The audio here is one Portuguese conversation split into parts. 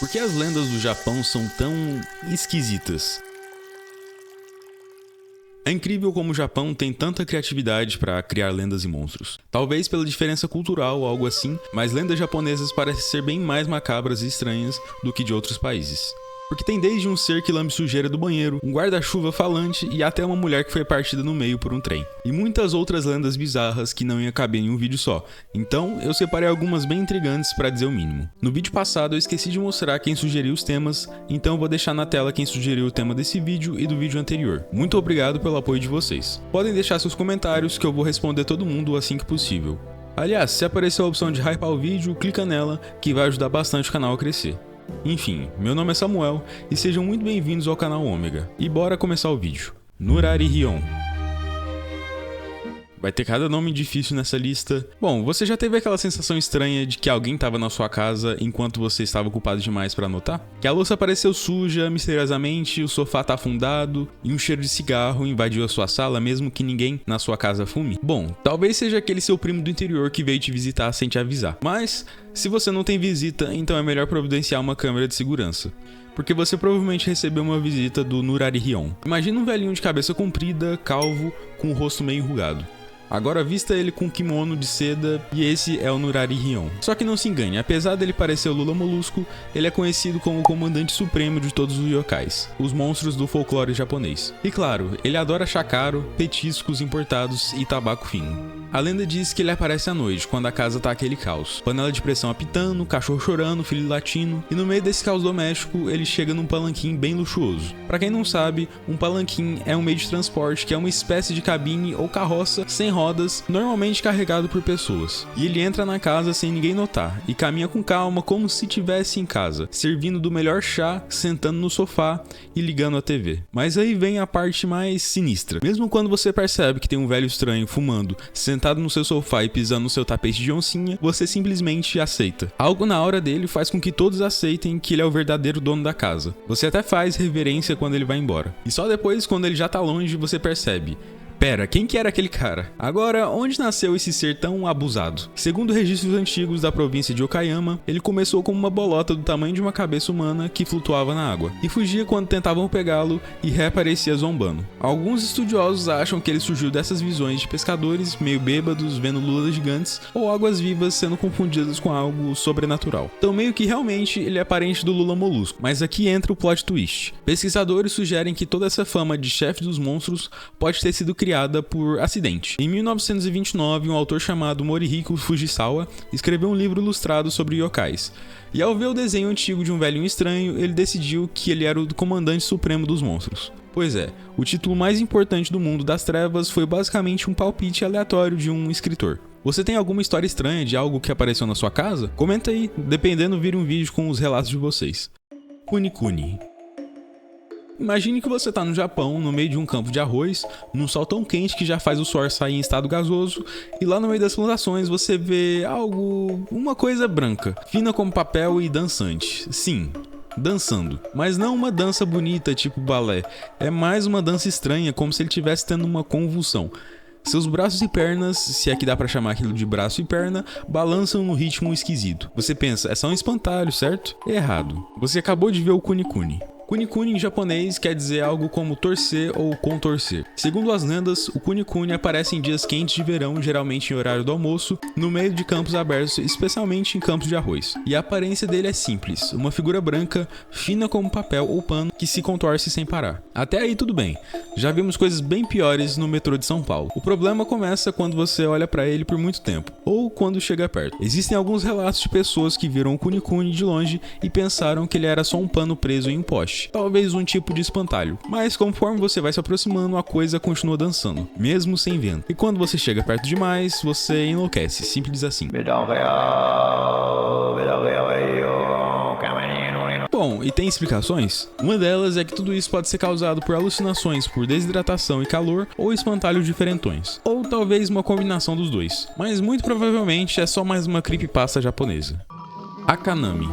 Por que as lendas do Japão são tão esquisitas? É incrível como o Japão tem tanta criatividade para criar lendas e monstros. Talvez pela diferença cultural ou algo assim, mas lendas japonesas parecem ser bem mais macabras e estranhas do que de outros países. Porque tem desde um ser que lambe sujeira do banheiro, um guarda-chuva falante e até uma mulher que foi partida no meio por um trem. E muitas outras lendas bizarras que não ia caber em um vídeo só. Então eu separei algumas bem intrigantes para dizer o mínimo. No vídeo passado eu esqueci de mostrar quem sugeriu os temas, então eu vou deixar na tela quem sugeriu o tema desse vídeo e do vídeo anterior. Muito obrigado pelo apoio de vocês. Podem deixar seus comentários que eu vou responder todo mundo assim que possível. Aliás, se aparecer a opção de hypar o vídeo, clica nela que vai ajudar bastante o canal a crescer. Enfim, meu nome é Samuel e sejam muito bem-vindos ao canal Ômega. E bora começar o vídeo. Nurari Ryon. Vai ter cada nome difícil nessa lista. Bom, você já teve aquela sensação estranha de que alguém estava na sua casa enquanto você estava ocupado demais para anotar? Que a louça apareceu suja misteriosamente, o sofá tá afundado e um cheiro de cigarro invadiu a sua sala mesmo que ninguém na sua casa fume? Bom, talvez seja aquele seu primo do interior que veio te visitar sem te avisar. Mas, se você não tem visita, então é melhor providenciar uma câmera de segurança. Porque você provavelmente recebeu uma visita do Nurari Ryon. Imagina um velhinho de cabeça comprida, calvo, com o rosto meio enrugado. Agora vista ele com um kimono de seda e esse é o Nurari Ryon. Só que não se engane, apesar dele parecer o Lula Molusco, ele é conhecido como o comandante supremo de todos os yokais, os monstros do folclore japonês. E claro, ele adora chá caro, petiscos importados e tabaco fino. A lenda diz que ele aparece à noite, quando a casa tá aquele caos. Panela de pressão apitando, cachorro chorando, filho latino. E no meio desse caos doméstico, ele chega num palanquim bem luxuoso. Pra quem não sabe, um palanquim é um meio de transporte que é uma espécie de cabine ou carroça sem rodas, normalmente carregado por pessoas. E ele entra na casa sem ninguém notar, e caminha com calma como se estivesse em casa, servindo do melhor chá, sentando no sofá e ligando a TV. Mas aí vem a parte mais sinistra. Mesmo quando você percebe que tem um velho estranho fumando, sentado no seu sofá e pisando no seu tapete de oncinha, você simplesmente aceita. Algo na aura dele faz com que todos aceitem que ele é o verdadeiro dono da casa. Você até faz reverência quando ele vai embora. E só depois, quando ele já tá longe, você percebe: pera, quem que era aquele cara? Agora, onde nasceu esse ser tão abusado? Segundo registros antigos da província de Okayama, ele começou como uma bolota do tamanho de uma cabeça humana que flutuava na água, e fugia quando tentavam pegá-lo e reaparecia zombando. Alguns estudiosos acham que ele surgiu dessas visões de pescadores meio bêbados vendo lulas gigantes ou águas vivas sendo confundidas com algo sobrenatural. Então meio que realmente ele é parente do Lula Molusco, mas aqui entra o plot twist. Pesquisadores sugerem que toda essa fama de chefe dos monstros pode ter sido criada por acidente. Em 1929, um autor chamado Morihiko Fujisawa escreveu um livro ilustrado sobre yokais. E ao ver o desenho antigo de um velhinho estranho, ele decidiu que ele era o comandante supremo dos monstros. Pois é, o título mais importante do mundo das trevas foi basicamente um palpite aleatório de um escritor. Você tem alguma história estranha de algo que apareceu na sua casa? Comenta aí, dependendo, vire um vídeo com os relatos de vocês. Kunikuni. Imagine que você tá no Japão, no meio de um campo de arroz, num sol tão quente que já faz o suor sair em estado gasoso, e lá no meio das plantações você vê uma coisa branca, fina como papel e dançante. Sim, dançando. Mas não uma dança bonita tipo balé, é mais uma dança estranha, como se ele estivesse tendo uma convulsão. Seus braços e pernas, se é que dá pra chamar aquilo de braço e perna, balançam no ritmo esquisito. Você pensa, é só um espantalho, certo? Errado. Você acabou de ver o Kunikuni. Kunikuni em japonês quer dizer algo como torcer ou contorcer. Segundo as lendas, o Kunikuni aparece em dias quentes de verão, geralmente em horário do almoço, no meio de campos abertos, especialmente em campos de arroz. E a aparência dele é simples, uma figura branca, fina como papel ou pano, que se contorce sem parar. Até aí tudo bem, já vimos coisas bem piores no metrô de São Paulo. O problema começa quando você olha pra ele por muito tempo, ou quando chega perto. Existem alguns relatos de pessoas que viram o Kunikuni de longe e pensaram que ele era só um pano preso em um poste. Talvez um tipo de espantalho, mas conforme você vai se aproximando, a coisa continua dançando, mesmo sem vento. E quando você chega perto demais, você enlouquece, simples assim. Bom, e tem explicações? Uma delas é que tudo isso pode ser causado por alucinações por desidratação e calor ou espantalhos diferentões, ou talvez uma combinação dos dois, mas muito provavelmente é só mais uma creepypasta japonesa. Akanami.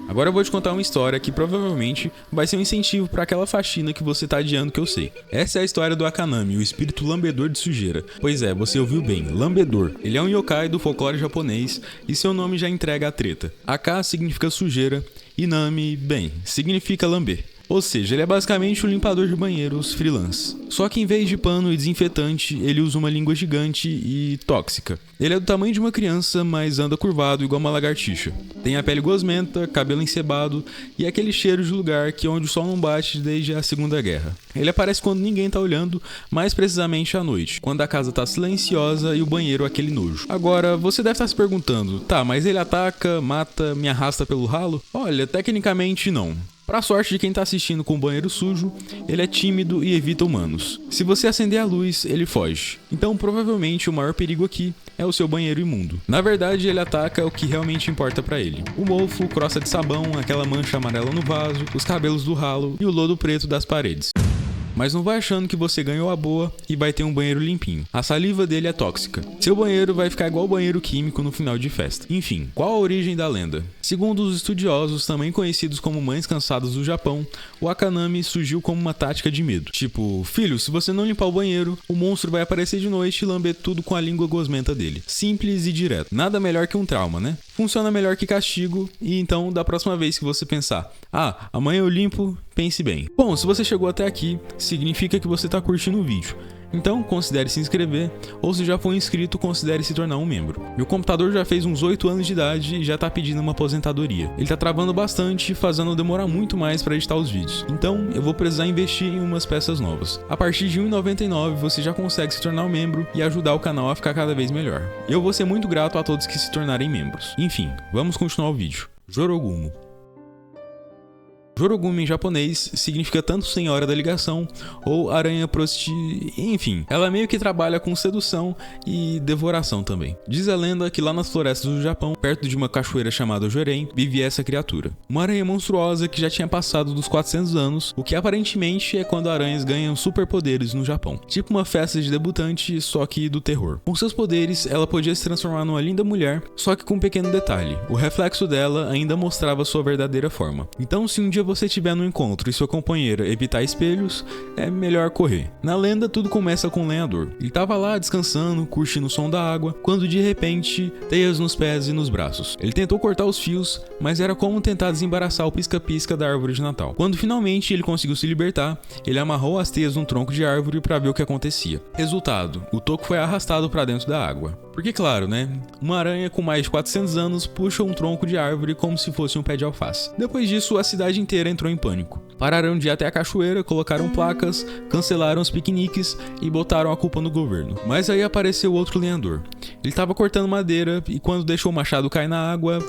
Agora eu vou te contar uma história que provavelmente vai ser um incentivo para aquela faxina que você tá adiando, que eu sei. Essa é a história do Akanami, o espírito lambedor de sujeira. Pois é, você ouviu bem, lambedor. Ele é um yokai do folclore japonês e seu nome já entrega a treta. Aka significa sujeira e Nami, bem, significa lamber. Ou seja, ele é basicamente um limpador de banheiros freelance. Só que em vez de pano e desinfetante, ele usa uma língua gigante e tóxica. Ele é do tamanho de uma criança, mas anda curvado igual uma lagartixa. Tem a pele gosmenta, cabelo encebado e aquele cheiro de lugar que onde o sol não bate desde a Segunda Guerra. Ele aparece quando ninguém tá olhando, mais precisamente à noite, quando a casa tá silenciosa e o banheiro aquele nojo. Agora, você deve estar se perguntando, tá, mas ele ataca, mata, me arrasta pelo ralo? Olha, tecnicamente não. Pra sorte de quem tá assistindo com o banheiro sujo, ele é tímido e evita humanos. Se você acender a luz, ele foge. Então, provavelmente, o maior perigo aqui é o seu banheiro imundo. Na verdade, ele ataca o que realmente importa pra ele. O mofo, crosta de sabão, aquela mancha amarela no vaso, os cabelos do ralo e o lodo preto das paredes. Mas não vai achando que você ganhou a boa e vai ter um banheiro limpinho. A saliva dele é tóxica. Seu banheiro vai ficar igual banheiro químico no final de festa. Enfim, qual a origem da lenda? Segundo os estudiosos, também conhecidos como mães cansadas do Japão, o Akanami surgiu como uma tática de medo. Tipo, filho, se você não limpar o banheiro, o monstro vai aparecer de noite e lamber tudo com a língua gosmenta dele. Simples e direto. Nada melhor que um trauma, né? Funciona melhor que castigo e então, da próxima vez que você pensar, amanhã eu limpo, pense bem. Bom, se você chegou até aqui, significa que você tá curtindo o vídeo. Então, considere se inscrever, ou se já for inscrito, considere se tornar um membro. Meu computador já fez uns 8 anos de idade e já tá pedindo uma aposentadoria. Ele tá travando bastante, fazendo demorar muito mais para editar os vídeos. Então, eu vou precisar investir em umas peças novas. A partir de R$ 1,99 você já consegue se tornar um membro e ajudar o canal a ficar cada vez melhor. Eu vou ser muito grato a todos que se tornarem membros. Enfim, vamos continuar o vídeo. Jorogumo. Jorogumo em japonês significa tanto senhora da ligação ou aranha enfim, ela meio que trabalha com sedução e devoração também. Diz a lenda que lá nas florestas do Japão, perto de uma cachoeira chamada Joren, vivia essa criatura. Uma aranha monstruosa que já tinha passado dos 400 anos, o que aparentemente é quando aranhas ganham superpoderes no Japão. Tipo uma festa de debutante, só que do terror. Com seus poderes, ela podia se transformar numa linda mulher, só que com um pequeno detalhe. O reflexo dela ainda mostrava sua verdadeira forma. Então, se um dia você estiver no encontro e sua companheira evitar espelhos, é melhor correr. Na lenda, tudo começa com um lenhador. Ele tava lá descansando, curtindo o som da água, quando de repente, teias nos pés e nos braços. Ele tentou cortar os fios, mas era como tentar desembaraçar o pisca-pisca da árvore de Natal. Quando finalmente ele conseguiu se libertar, ele amarrou as teias num tronco de árvore para ver o que acontecia. Resultado, o toco foi arrastado para dentro da água. Porque claro, né? Uma aranha com mais de 400 anos puxa um tronco de árvore como se fosse um pé de alface. Depois disso, a cidade inteira entrou em pânico. Pararam de ir até a cachoeira, colocaram placas, cancelaram os piqueniques e botaram a culpa no governo. Mas aí apareceu outro lenhador. Ele estava cortando madeira e quando deixou o machado cair na água,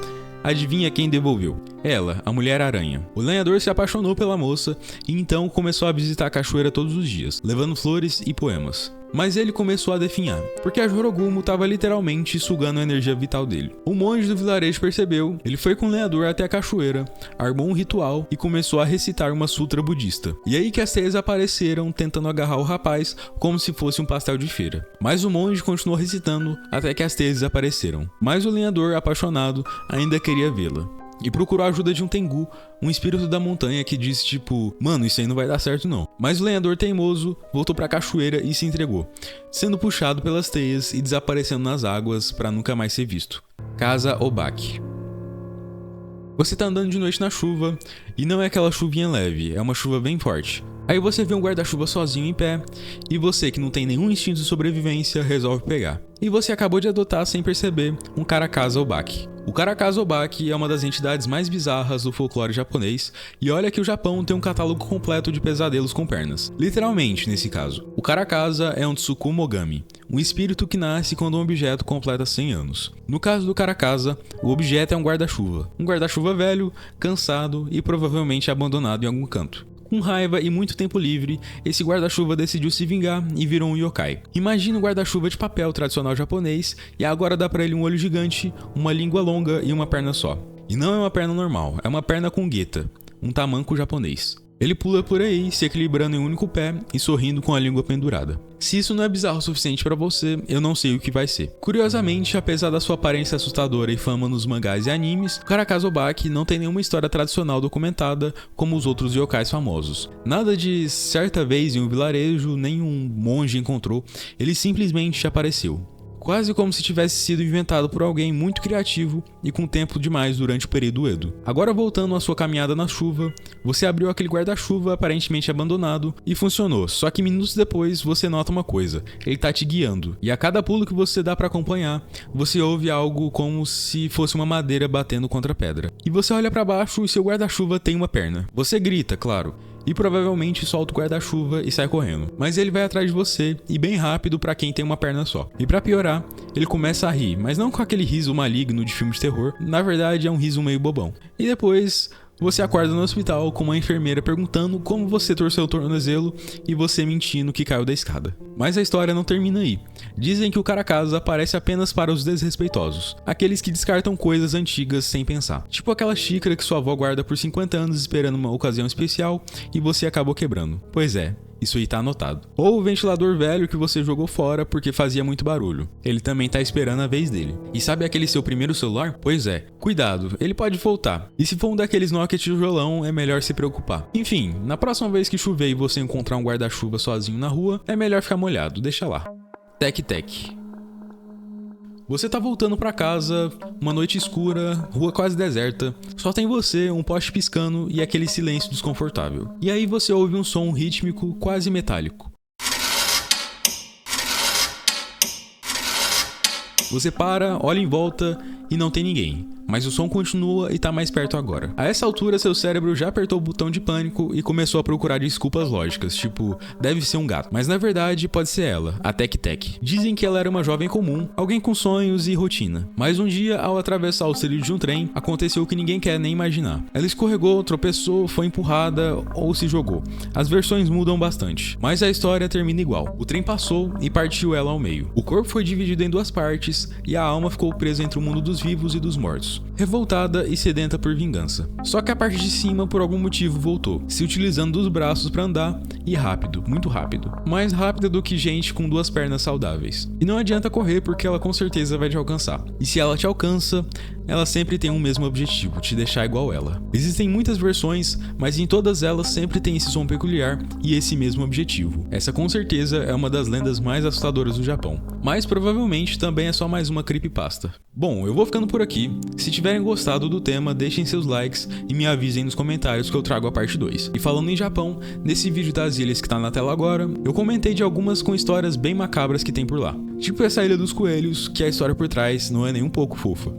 adivinha quem devolveu? Ela, a Mulher-Aranha. O lenhador se apaixonou pela moça e então começou a visitar a cachoeira todos os dias, levando flores e poemas. Mas ele começou a definhar, porque a Jorogumo estava literalmente sugando a energia vital dele. O monge do vilarejo percebeu, ele foi com o lenhador até a cachoeira, armou um ritual e começou a recitar uma sutra budista. E aí que as teias apareceram tentando agarrar o rapaz como se fosse um pastel de feira. Mas o monge continuou recitando até que as teias desapareceram. Mas o lenhador, apaixonado, ainda queria vê-la. E procurou a ajuda de um Tengu, um espírito da montanha que disse tipo, mano, isso aí não vai dar certo não. Mas o lenhador teimoso voltou pra cachoeira e se entregou, sendo puxado pelas teias e desaparecendo nas águas pra nunca mais ser visto. Casa Obaki. Você tá andando de noite na chuva, e não é aquela chuvinha leve, é uma chuva bem forte. Aí você vê um guarda-chuva sozinho em pé, e você que não tem nenhum instinto de sobrevivência resolve pegar. E você acabou de adotar sem perceber um Karakasa Obaki. O Karakasa Obaki é uma das entidades mais bizarras do folclore japonês, e olha que o Japão tem um catálogo completo de pesadelos com pernas. Literalmente, nesse caso. O Karakasa é um Tsukumogami, um espírito que nasce quando um objeto completa 100 anos. No caso do Karakasa, o objeto é um guarda-chuva. Um guarda-chuva velho, cansado e provavelmente abandonado em algum canto. Com raiva e muito tempo livre, esse guarda-chuva decidiu se vingar e virou um yokai. Imagina um guarda-chuva de papel tradicional japonês e agora dá pra ele um olho gigante, uma língua longa e uma perna só. E não é uma perna normal, é uma perna com gueta, um tamanco japonês. Ele pula por aí, se equilibrando em um único pé e sorrindo com a língua pendurada. Se isso não é bizarro o suficiente pra você, eu não sei o que vai ser. Curiosamente, apesar da sua aparência assustadora e fama nos mangás e animes, o Karakazobaki não tem nenhuma história tradicional documentada como os outros yokais famosos. Nada de certa vez em um vilarejo, nem um monge encontrou, ele simplesmente apareceu. Quase como se tivesse sido inventado por alguém muito criativo e com tempo demais durante o período Edo. Agora voltando à sua caminhada na chuva, você abriu aquele guarda-chuva aparentemente abandonado e funcionou, só que minutos depois você nota uma coisa, ele tá te guiando, e a cada pulo que você dá pra acompanhar, você ouve algo como se fosse uma madeira batendo contra a pedra. E você olha pra baixo e seu guarda-chuva tem uma perna. Você grita, claro, e provavelmente solta o guarda-chuva e sai correndo. Mas ele vai atrás de você, e bem rápido pra quem tem uma perna só. E pra piorar, ele começa a rir, mas não com aquele riso maligno de filme de terror, na verdade é um riso meio bobão. E depois, você acorda no hospital com uma enfermeira perguntando como você torceu o tornozelo e você mentindo que caiu da escada. Mas a história não termina aí. Dizem que o Caracasa aparece apenas para os desrespeitosos, aqueles que descartam coisas antigas sem pensar. Tipo aquela xícara que sua avó guarda por 50 anos esperando uma ocasião especial e você acabou quebrando. Pois é. Isso aí tá anotado. Ou o ventilador velho que você jogou fora porque fazia muito barulho. Ele também tá esperando a vez dele. E sabe aquele seu primeiro celular? Pois é. Cuidado, ele pode voltar. E se for um daqueles Nokia tijolão, é melhor se preocupar. Enfim, na próxima vez que chover e você encontrar um guarda-chuva sozinho na rua, é melhor ficar molhado, deixa lá. Tec-tec. Você tá voltando pra casa, uma noite escura, rua quase deserta, só tem você, um poste piscando e aquele silêncio desconfortável. E aí você ouve um som rítmico quase metálico. Você para, olha em volta e não tem ninguém. Mas o som continua e tá mais perto agora. A essa altura, seu cérebro já apertou o botão de pânico e começou a procurar desculpas lógicas, tipo, deve ser um gato. Mas na verdade, pode ser ela, a Tec-Tec. Dizem que ela era uma jovem comum, alguém com sonhos e rotina. Mas um dia, ao atravessar o trilho de um trem, aconteceu o que ninguém quer nem imaginar. Ela escorregou, tropeçou, foi empurrada ou se jogou. As versões mudam bastante, mas a história termina igual. O trem passou e partiu ela ao meio. O corpo foi dividido em duas partes e a alma ficou presa entre o mundo dos vivos e dos mortos, revoltada e sedenta por vingança. Só que a parte de cima por algum motivo voltou, se utilizando dos braços para andar e rápido, muito rápido. Mais rápida do que gente com duas pernas saudáveis. E não adianta correr porque ela com certeza vai te alcançar. E se ela te alcança, ela sempre tem um mesmo objetivo, te deixar igual ela. Existem muitas versões, mas em todas elas sempre tem esse som peculiar e esse mesmo objetivo. Essa com certeza é uma das lendas mais assustadoras do Japão. Mas provavelmente também é só mais uma creepypasta. Bom, eu vou ficando por aqui. Se tiverem gostado do tema, deixem seus likes e me avisem nos comentários que eu trago a parte 2. E falando em Japão, nesse vídeo das ilhas que tá na tela agora, eu comentei de algumas com histórias bem macabras que tem por lá. Tipo essa Ilha dos Coelhos, que a história por trás não é nem um pouco fofa.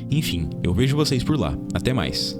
Enfim, eu vejo vocês por lá. Até mais.